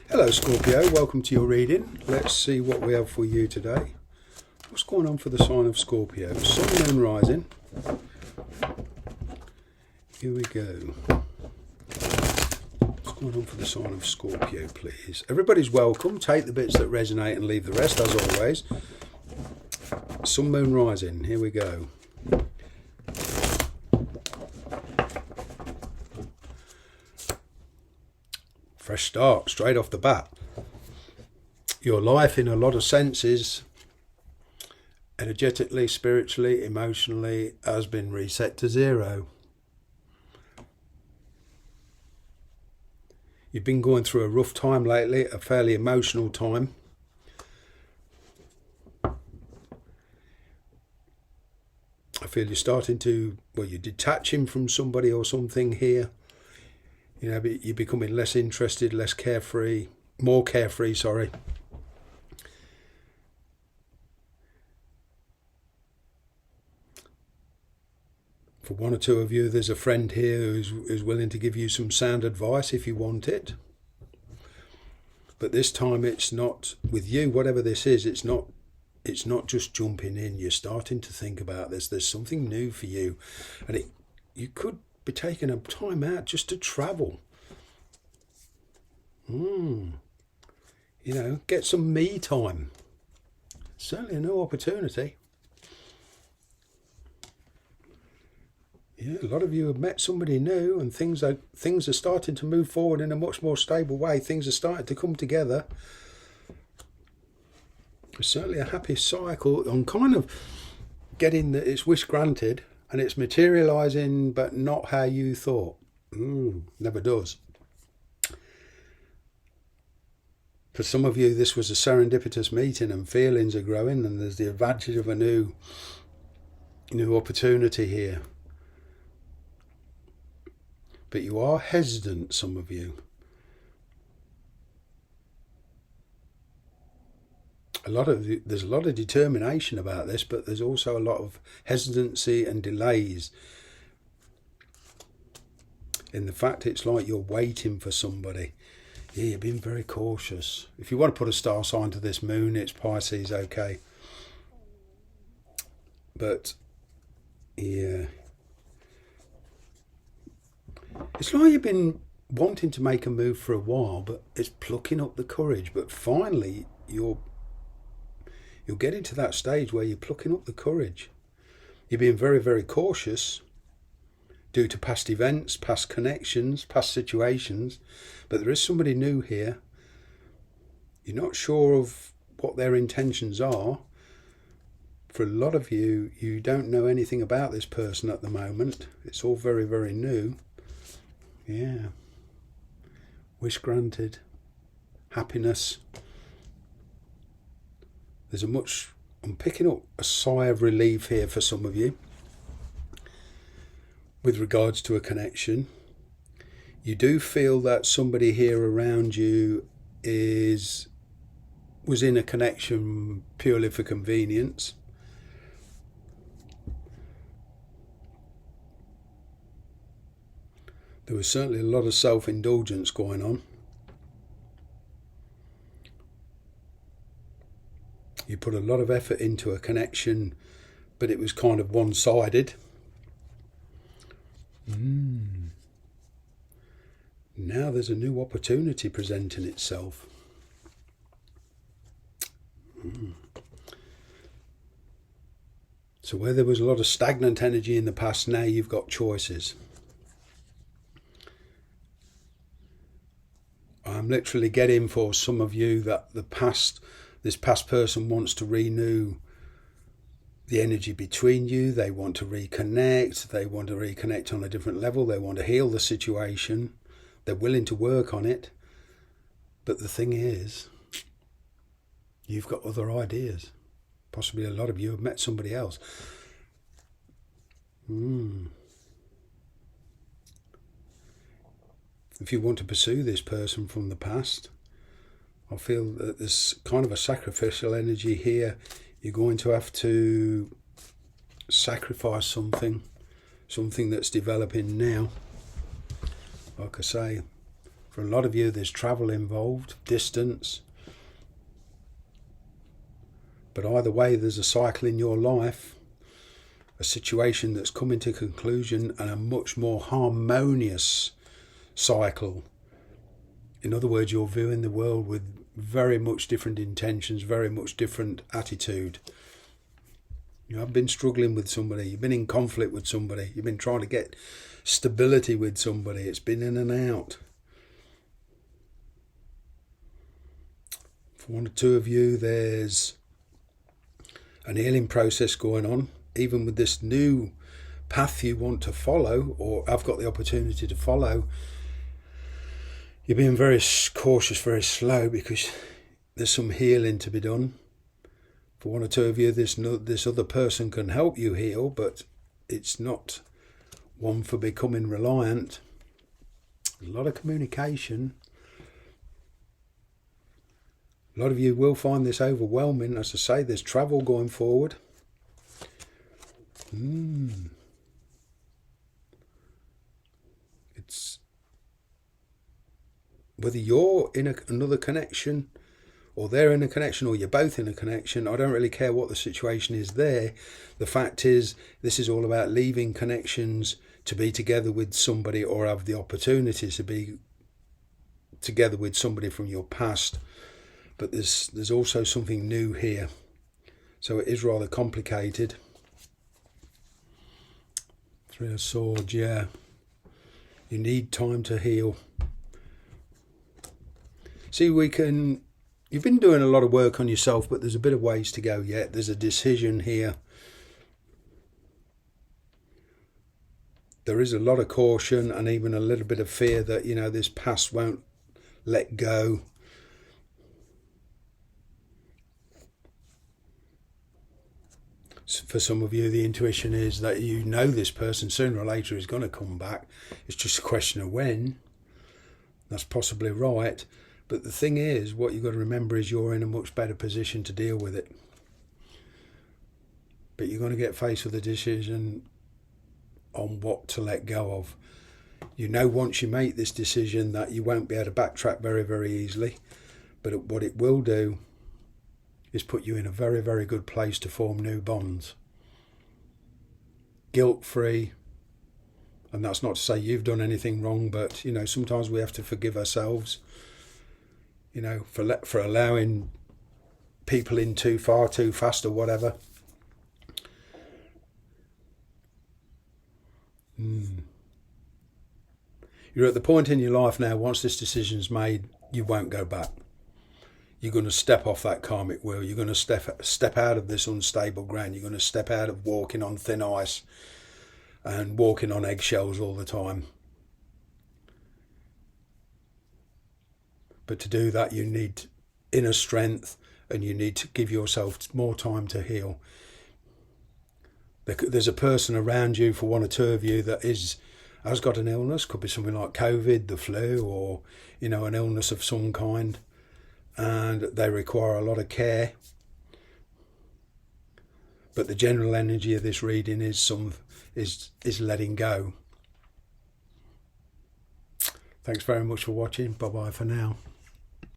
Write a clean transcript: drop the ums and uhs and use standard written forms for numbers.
Hello Scorpio, welcome to your reading. Let's see what we have for you today. What's going on for the sign of Scorpio? Sun, Moon, Rising. Here we go. What's going on for the sign of Scorpio, please? Everybody's welcome. Take the bits that resonate and leave the rest, as always. Sun, Moon, Rising. Here we go. Fresh start, straight off the bat. Your life, in a lot of senses, energetically, spiritually, emotionally, has been reset to zero. You've been going through a rough time lately, a fairly emotional time. I feel you're starting to, well, you're detaching from somebody or something here. You know, you're becoming less interested, less carefree, more carefree, sorry. For one or two of you, there's a friend here who's willing to give you some sound advice if you want it. But this time it's not with you, whatever this is, it's not just jumping in. You're starting to think about this. There's something new for you. And you could be taking a time out just to travel. You know, get some me time. Certainly a new opportunity. Yeah, a lot of you have met somebody new, and things are starting to move forward in a much more stable way. Things are starting to come together. It's certainly a happy cycle on kind of getting that it's wish granted and it's materialising, but not how you thought. Never does. For some of you, this was a serendipitous meeting and feelings are growing, and there's the advantage of a new opportunity here. But you are hesitant, some of you. There's a lot of determination about this, but there's also a lot of hesitancy and delays. In the fact, it's like you're waiting for somebody. Yeah, you're being very cautious. If you want to put a star sign to this moon, it's Pisces, okay. But, yeah. It's like you've been wanting to make a move for a while, but it's plucking up the courage. But finally, you're getting to that stage where you're plucking up the courage. You're being very, very cautious due to past events, past connections, past situations. But there is somebody new here. You're not sure of what their intentions are. For a lot of you, you don't know anything about this person at the moment. It's all very, very new. Yeah. Wish granted. Happiness. I'm picking up a sigh of relief here for some of you with regards to a connection. You do feel that somebody here around you was in a connection purely for convenience. There was certainly a lot of self-indulgence going on. You put a lot of effort into a connection, but it was kind of one-sided. Now there's a new opportunity presenting itself. So where there was a lot of stagnant energy in the past, now you've got choices. I'm literally getting for some of you that this past person wants to renew the energy between you. They want to reconnect. They want to reconnect on a different level. They want to heal the situation. They're willing to work on it. But the thing is, you've got other ideas. Possibly a lot of you have met somebody else. If you want to pursue this person from the past, I feel that there's kind of a sacrificial energy here. You're going to have to sacrifice something that's developing now. Like I say, For a lot of you, there's travel involved, distance. But either way, there's a cycle in your life, a situation that's coming to conclusion, and a much more harmonious cycle. In other words, you're viewing the world with very much different intentions, very much different attitude. You have been struggling with somebody, you've been in conflict with somebody, you've been trying to get stability with somebody, it's been in and out. For one or two of you, there's an healing process going on, even with this new path you want to follow, or I've got the opportunity to follow. You're being very cautious, very slow, because there's some healing to be done. For one or two of you, this other person can help you heal, but it's not one for becoming reliant. A lot of communication. A lot of you will find this overwhelming. As I say, there's travel going forward. It's whether you're in another connection, or they're in a connection, or you're both in a connection. I don't really care what the situation is there. The fact is, this is all about leaving connections to be together with somebody, or have the opportunity to be together with somebody from your past. But there's also something new here. So it is rather complicated. Three of Swords, yeah. You need time to heal. See, you've been doing a lot of work on yourself, but there's a bit of ways to go yet. There's a decision here. There is a lot of caution and even a little bit of fear that, this past won't let go. For some of you, the intuition is that this person sooner or later is going to come back. It's just a question of when. That's possibly right. But the thing is, what you've got to remember is you're in a much better position to deal with it. But you're going to get faced with a decision on what to let go of. Once you make this decision that you won't be able to backtrack very, very easily. But what it will do is put you in a very, very good place to form new bonds. Guilt-free. And that's not to say you've done anything wrong, but, sometimes we have to forgive ourselves, for allowing people in too far, too fast, or whatever. You're at the point in your life now, once this decision's made, you won't go back. You're going to step off that karmic wheel. You're going to step out of this unstable ground. You're going to step out of walking on thin ice and walking on eggshells all the time. But to do that, you need inner strength, and you need to give yourself more time to heal. There's a person around you, for one or two of you, that has got an illness. Could be something like COVID, the flu, or an illness of some kind. And they require a lot of care. But the general energy of this reading is letting go. Thanks very much for watching. Bye bye for now.